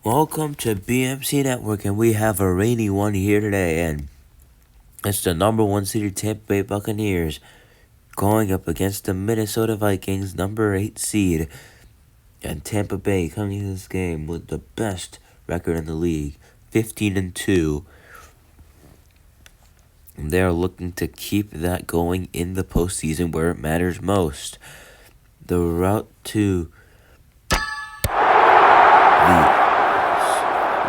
Welcome to BMC Network, and we have a rainy one here today, and it's the number one seeded Tampa Bay Buccaneers going up against the Minnesota Vikings, number 8 seed, and Tampa Bay coming into this game with the best record in the league, 15-2. They're looking to keep that going in the postseason where it matters most. The route to the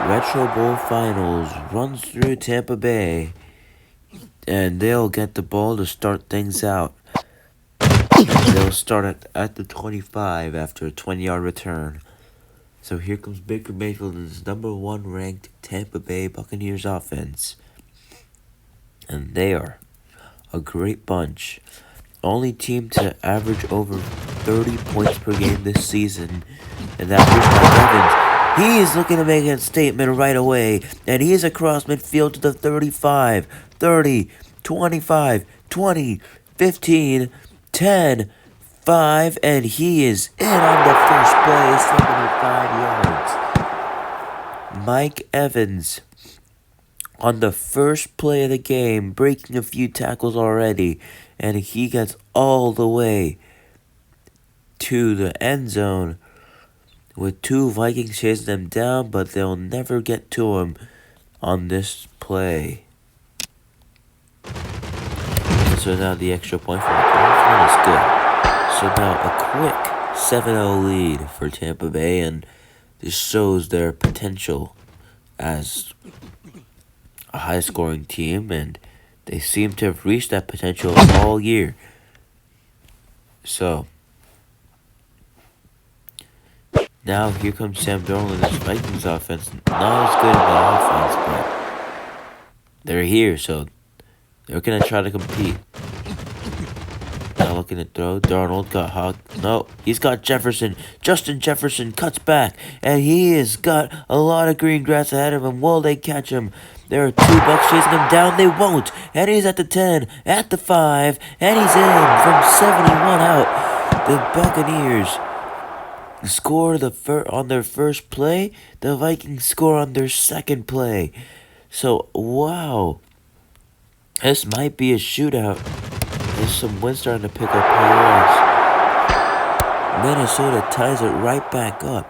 Retro Bowl Finals runs through Tampa Bay, and they'll get the ball to start things out. They'll start at the 25 after a 20-yard return. So here comes Baker Mayfield and his number 1 ranked Tampa Bay Buccaneers offense. And they are a great bunch. Only team to average over 30 points per game this season. And that is Mike Evans. He is looking to make a statement right away. And he is across midfield to the 35, 30, 25, 20, 15, 10, 5. And he is in on the first play, 75 yards. Mike Evans on the first play of the game, breaking a few tackles already. And he gets all the way to the end zone with 2 Vikings chasing them down, but they'll never get to him on this play. So now the extra point for the Buccaneers is good. So now a quick 7-0 lead for Tampa Bay, and this shows their potential as a high-scoring team, and they seem to have reached that potential all year. So now here comes Sam Darnold and this Vikings offense. Not as good in the offense, but they're here, so they're going to try to compete. Now looking to throw. Darnold got Hawk. No, he's got Jefferson. Justin Jefferson cuts back, and he has got a lot of green grass ahead of him. Will they catch him? There are 2 Bucks chasing him down. They won't. And he's at the 10, at the 5, and he's in from 71 out. The Buccaneers score on their first play. The Vikings score on their second play. So, wow. This might be a shootout. There's some wind starting to pick up here. Minnesota ties it right back up.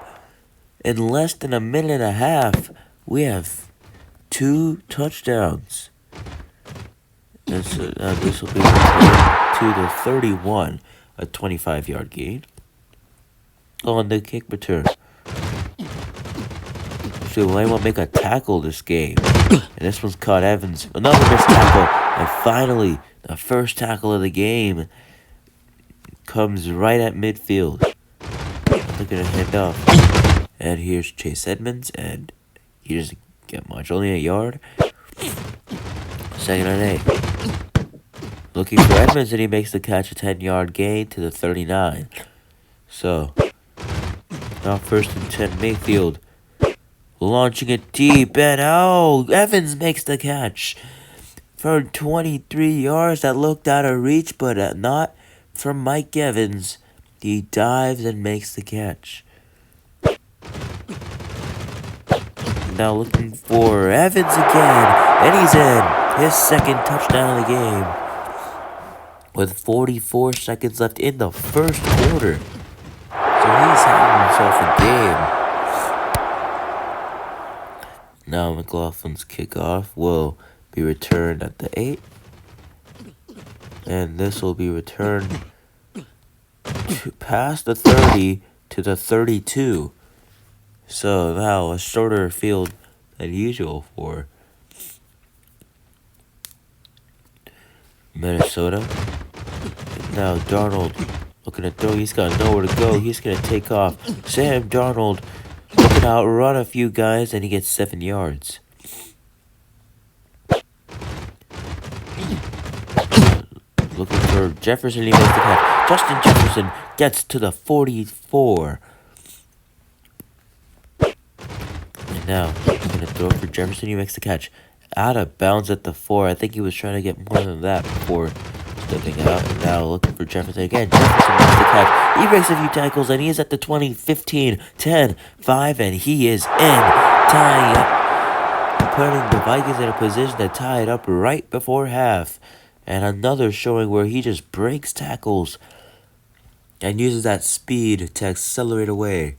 In less than a minute and a half, we have 2 touchdowns. And so this will be to the 31, a 25-yard gain on the kick return. So we won't make a tackle this game. And this one's caught Evans. Another missed tackle. And finally, the first tackle of the game comes right at midfield. Looking to hand off. And here's Chase Edmonds. And he doesn't get much. Only a yard. 2nd and 8. Looking for Edmonds, and he makes the catch, a 10-yard gain to the 39. So now 1st and 10, Mayfield launching it deep, and Evans makes the catch for 23 yards. That looked out of reach, but not from Mike Evans. He dives and makes the catch. Now looking for Evans again, and he's in. His 2nd touchdown of the game with 44 seconds left in the first quarter. So he's having himself a game. Now McLaughlin's kickoff will be returned at the 8. And this will be returned past the 30 to the 32. So now a shorter field than usual for Minnesota. Now Darnold looking to throw. He's got nowhere to go. He's going to take off. Sam Darnold looking to outrun a few guys, and he gets 7 yards. Looking for Jefferson. He makes the catch. Justin Jefferson gets to the 44. And now he's going to throw for Jefferson. He makes the catch. Out of bounds at the 4. I think he was trying to get more than that before Stepping out and now looking for Jefferson again. Jefferson makes the catch. He breaks a few tackles and he is at the 20, 15, 10, 5, and he is in. Tying up, putting the Vikings in a position to tie it up right before half. And another showing where he just breaks tackles and uses that speed to accelerate away.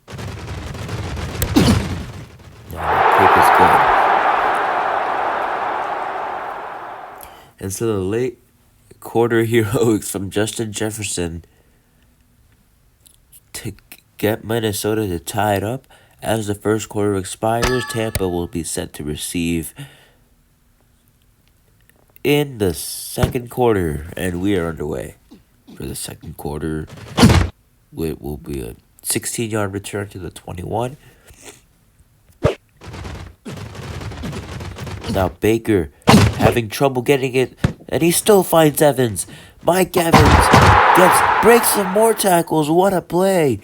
Kick is good. And so the late quarter heroics from Justin Jefferson to get Minnesota to tie it up. As the first quarter expires, Tampa will be set to receive in the second quarter, and we are underway for the second quarter. It will be a 16-yard return to the 21. Now Baker having trouble getting it, and he still finds Evans. Mike Evans breaks some more tackles. What a play!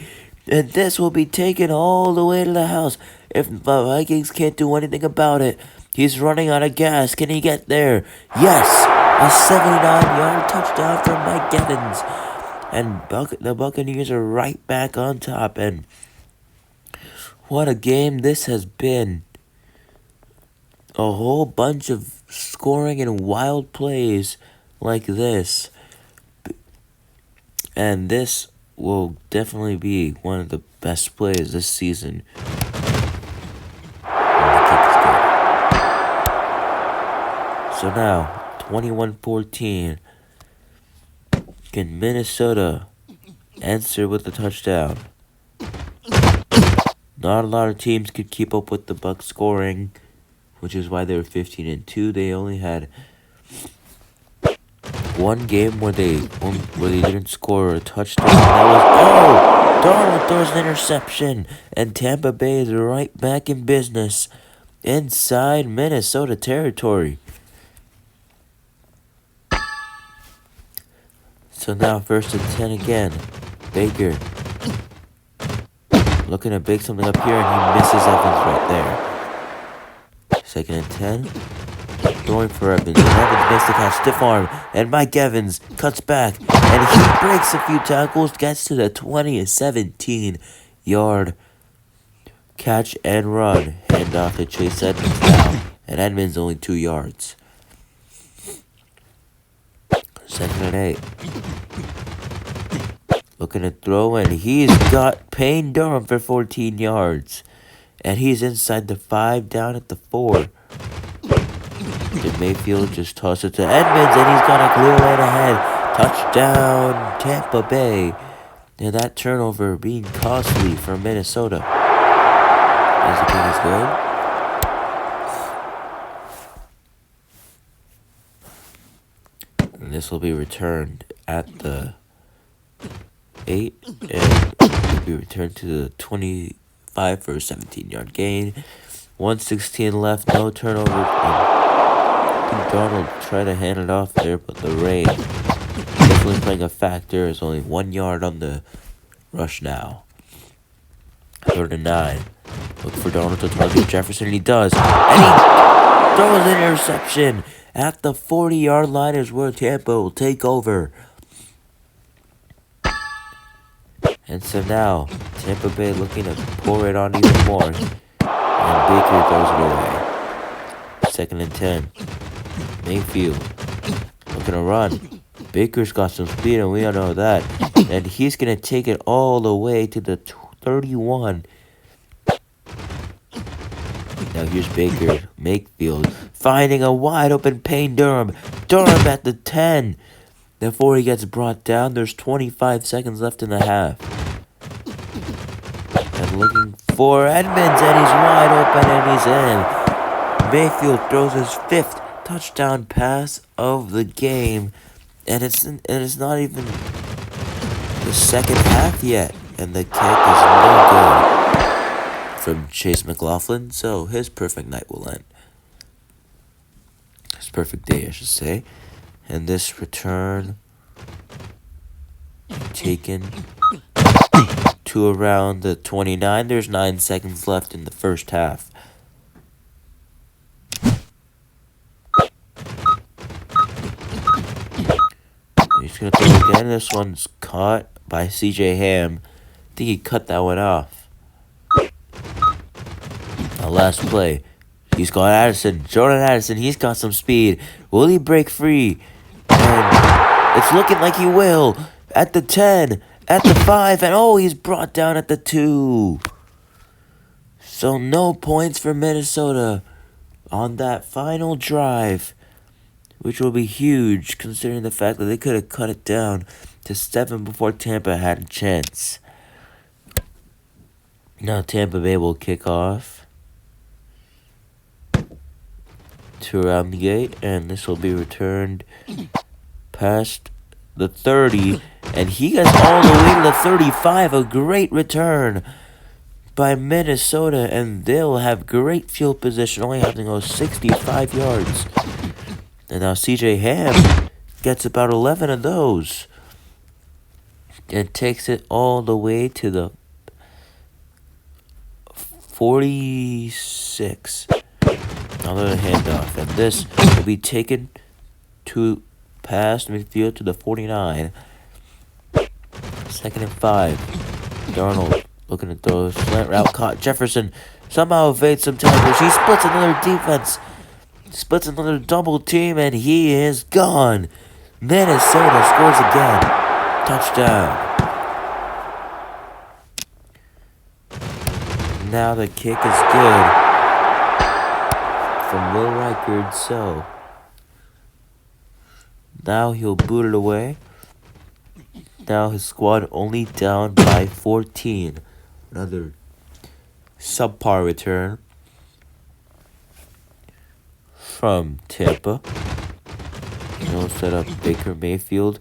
And this will be taken all the way to the house. If the Vikings can't do anything about it, he's running out of gas. Can he get there? Yes! A 79-yard touchdown for Mike Evans. And the Buccaneers are right back on top. And what a game this has been. A whole bunch of scoring and wild plays like this. And this will definitely be one of the best plays this season. So now, 21-14. Can Minnesota answer with a touchdown? Not a lot of teams could keep up with the Bucs scoring, which is why they were 15-2. They only had one game where they didn't score a touchdown. That was Darnold throws an interception, and Tampa Bay is right back in business inside Minnesota territory. So now 1st and 10 again. Baker looking to bake something up here, and he misses Evans right there. 2nd and 10. Going for Evans. And Evans makes the catch, stiff arm. And Mike Evans cuts back. And he breaks a few tackles. Gets to the 17-yard catch and run. Hand off to Chase Edmonds now. And Edmonds only 2 yards. 2nd and 8. Looking to throw, and he's got Payne Durham for 14 yards. And he's inside the 5, down at the 4. And Mayfield just tosses it to Edmonds, and he's got a clear lane ahead. Touchdown, Tampa Bay. And that turnover being costly for Minnesota. As the kick is good. And this will be returned at the 8, and will be returned to the 25 for a 17-yard gain. 1:16 left, no turnover. And Darnold tried to hand it off there, but the rain definitely playing a factor. There's only 1 yard on the rush now. 3rd and 9. Look for Darnold to target Jefferson, and he does. And he throws an interception. At the 40-yard line is where Tampa will take over. And so now, Tampa Bay looking to pour it on even more. And Baker throws it away. 2nd and 10. Mayfield looking to run. Baker's got some speed, and we all know that. And he's going to take it all the way to the 31. Now here's Baker Mayfield finding a wide open Payne Durham. Durham at the 10. Before he gets brought down, there's 25 seconds left in the half. And looking for Edmonds, and he's wide open, and he's in. Mayfield throws his 5th touchdown pass of the game, and it's not even the second half yet, and the kick is no good from Chase McLaughlin, so his perfect night will end. His perfect day, I should say. And this return taken to around the 29. There's 9 seconds left in the first half. gonna throw again. This one's caught by CJ Ham. I think he cut that one off. Now last play. He's got Addison. Jordan Addison, he's got some speed. Will he break free? And it's looking like he will. At the 10, at the 5, and oh, he's brought down at the 2. So no points for Minnesota on that final drive, which will be huge considering the fact that they could have cut it down to 7 before Tampa had a chance. Now Tampa Bay will kick off to around the 8, and this will be returned past the 30, and he gets all the way to the 35. A great return by Minnesota, and they'll have great field position, only having to go 65 yards. And now CJ Ham gets about 11 of those and takes it all the way to the 46. Another handoff, and this will be taken to past midfield to the 49. 2nd and 5. Darnold looking to throw a slant route, caught. Jefferson somehow evades some tackles. He splits another defense, splits another double team, and he is gone. Minnesota scores again. Touchdown. Now the kick is good from Will Reichard, so now he'll boot it away. Now his squad only down by 14. Another subpar return from Tampa. He'll set up Baker Mayfield,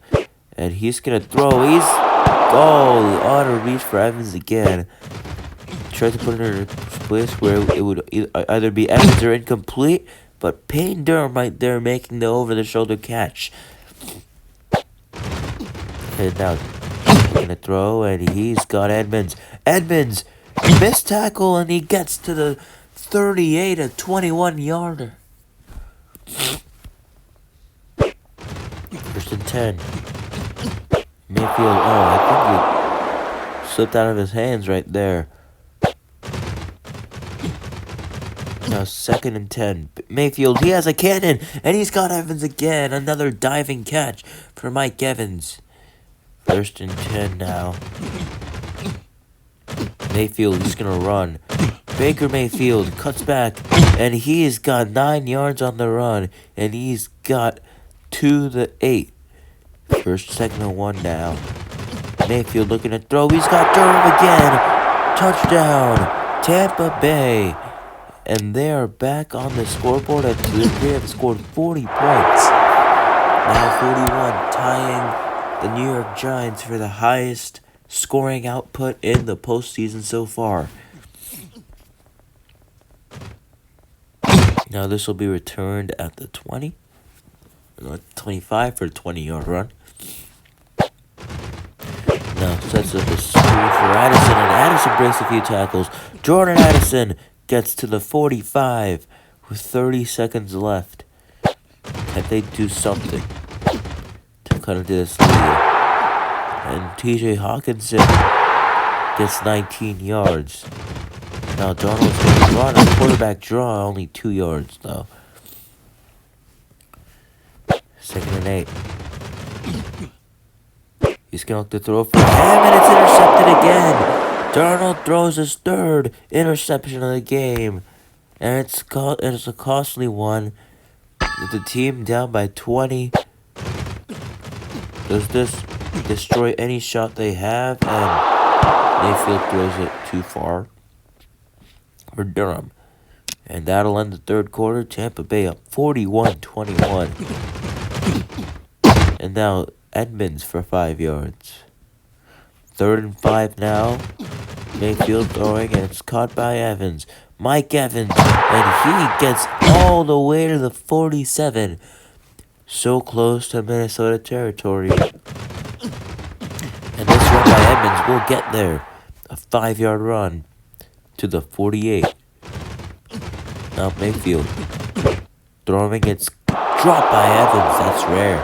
and he's gonna throw. He's on a reach for Evans again. Tried to put it in a place where it would either be Evans or incomplete, but Payne Durham right there making the over-the-shoulder catch. And now he's gonna throw, and he's got Edmonds. Edmonds missed tackle, and he gets to the 38, a 21-yarder. 1st and 10. Mayfield, I think he slipped out of his hands right there. Now 2nd and 10. Mayfield, he has a cannon, and he's got Evans again. Another diving catch for Mike Evans. 1st and 10 now. Mayfield, he's gonna run. Baker Mayfield cuts back, and he's got 9 yards on the run, and he's got to the 8. 2nd and 1 now. Mayfield looking to throw. He's got Durham again. Touchdown, Tampa Bay. And they are back on the scoreboard. They have scored 40 points. Now 41, tying the New York Giants for the highest scoring output in the postseason so far. Now this will be returned at the 20. 25 for a 20-yard run. Now sets up a screen for Addison, and Addison breaks a few tackles. Jordan Addison gets to the 45 with 30 seconds left. Can they do something to cut into this lead? And TJ Hawkinson gets 19 yards. Now Donald's going to run a quarterback draw, only 2 yards though. 2nd and 8. He's going to throw for Ham, and it's intercepted again. Darnold throws his 3rd interception of the game, and it's a costly one. With the team down by 20, does this destroy any shot they have? And Mayfield throws it too far for Durham, and that'll end the 3rd quarter. Tampa Bay up 41-21, and now Edmonds for 5 yards. 3rd and 5 now. Mayfield throwing, and it's caught by Evans. Mike Evans, and he gets all the way to the 47. So close to Minnesota territory. And this run by Edmonds will get there. A 5-yard run to the 48. Now Mayfield throwing, it's dropped by Evans. That's rare.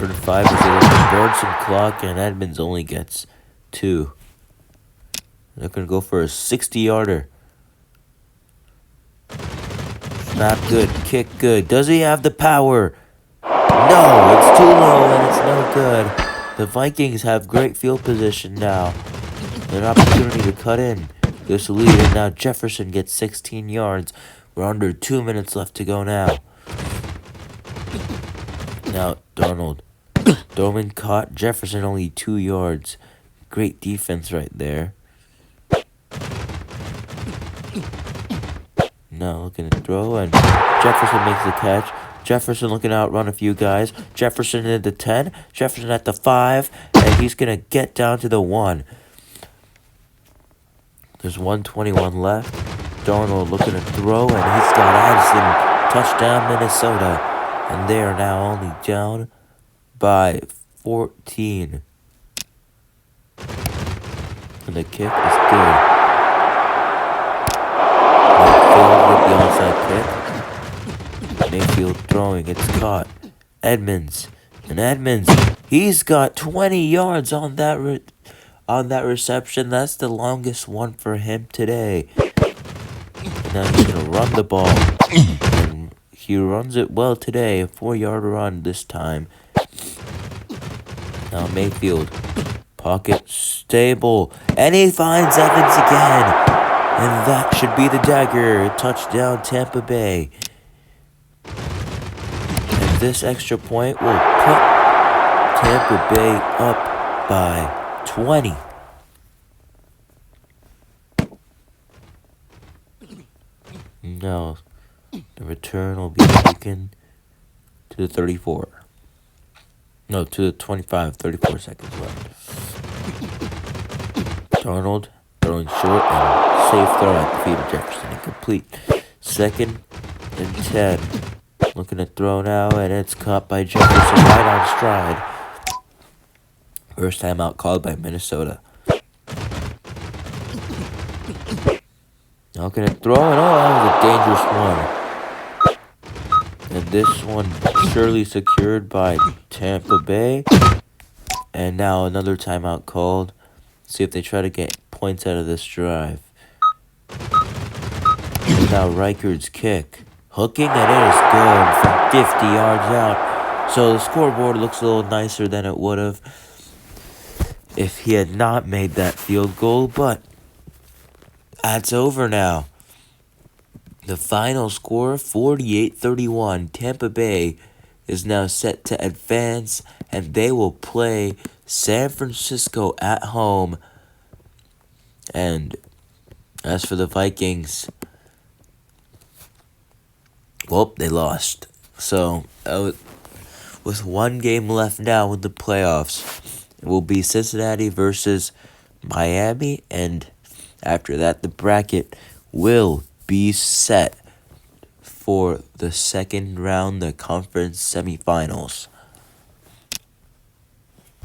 Third and 5 is able to burn some clock, and Edmonds only gets 2. They're going to go for a 60-yarder. Snap good, kick good. Does he have the power? No, it's too low and it's no good. The Vikings have great field position now. An opportunity to cut in. Goes to lead, and now Jefferson gets 16 yards. We're under 2 minutes left to go now. Now, Darnold. Dorman caught Jefferson only 2 yards. Great defense right there. Now looking to throw, and Jefferson makes the catch. Jefferson looking to outrun a few guys. Jefferson at the 10. Jefferson at the 5. And he's going to get down to the 1. There's 1:21 left. Darnold looking to throw, and he's got Addison. Touchdown, Minnesota. And they are now only down by 14. And the kick is good. Mayfield with the onside kick. Mayfield throwing, it's caught. Edmonds. And Edmonds, he's got 20 yards on that reception. That's the longest one for him today. And now he's going to run the ball. And he runs it well today. A 4-yard run this time. Now Mayfield. Pocket stable. And he finds Evans again. And that should be the dagger. Touchdown, Tampa Bay. And this extra point will put Tampa Bay up by 20. Now, the return will be taken to the 34. No, to the 25, 34 seconds left. Darnold throwing short and safe throw at the feet of Jefferson. Incomplete. 2nd and 10. Looking to throw now, and it's caught by Jefferson right on stride. First time out called by Minnesota. Now going to throw, and that was a dangerous one. And this one surely secured by Tampa Bay. And now another timeout called. See if they try to get points out of this drive. And now Reichard's kick. Hooking, and it is good from 50 yards out. So the scoreboard looks a little nicer than it would have if he had not made that field goal. But that's over now. The final score, 48-31. Tampa Bay is now set to advance, and they will play San Francisco at home. And as for the Vikings, well, they lost. So, with one game left now in the playoffs, it will be Cincinnati versus Miami, and after that, the bracket will be set for the second round, the conference semifinals.